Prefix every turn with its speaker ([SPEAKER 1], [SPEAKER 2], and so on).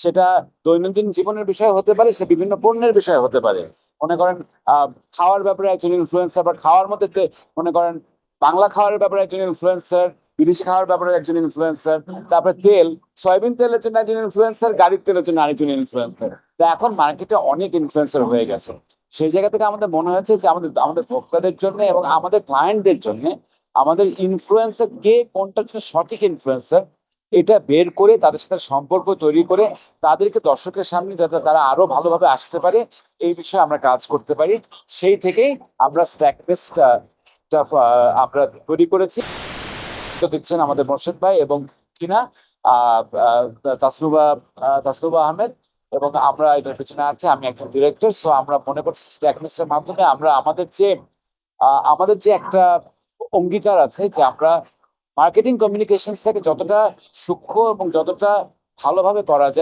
[SPEAKER 1] সেটা দৈনন্দিন জীবনের বিষয় হতে পারে, সে বিভিন্ন পণ্যের বিষয় হতে পারে। মনে করেন খাওয়ার ব্যাপারে একজন ইনফ্লুয়েন্সার, বা খাওয়ার মধ্যে মনে করেন বাংলা খাওয়ারের ব্যাপারে একজন ইনফ্লুয়েন্সার, বিদেশি খাওয়ার ব্যাপারে একজন ইনফ্লুয়েন্সার, তারপরে তেল, সয়াবিন তেলের জন্য একজন ইনফ্লুয়েন্সার, গাড়ির তেলের জন্য আরেকজন ইনফ্লুয়েন্সার। তো এখন মার্কেটে অনেক ইনফ্লুয়েন্সার হয়ে গেছে। সেই জায়গা থেকে আমাদের মনে হয়েছে যে আমাদের আমাদের ভোক্তাদের জন্য এবং আমাদের ক্লায়েন্টদের জন্য আমাদের ইনফ্লুয়েন্সার কে, কোনটার জন্য সঠিক ইনফ্লুয়েন্সার, এটা বের করে তাদের সাথে সম্পর্ক তৈরি করে তাদেরকে দর্শকের সামনে যাতে তারা আরো ভালোভাবে আসতে পারে, এই বিষয়ে আমরা কাজ করতে পারি। সেই থেকেই আমরা স্ট্যাকনেস আমরা তৈরি করেছি। তো দিচ্ছেন আমাদের মোর্শেদ ভাই এবং টিনা, আহ, আহ, তাসনুবা তাসনুবা আহমেদ, এবং আমরা এটার পেছনে আছি, আমি একজন ডিরেক্টর। সো আমরা মনে করছি স্ট্যাকনেসের মাধ্যমে আমরা আমাদের যে একটা অঙ্গীকার আছে যে আমরা মার্কেটিং কমিউনিকেশনস থেকে যতটা সূক্ষ্ম এবং যতটা ভালোভাবে করা যায়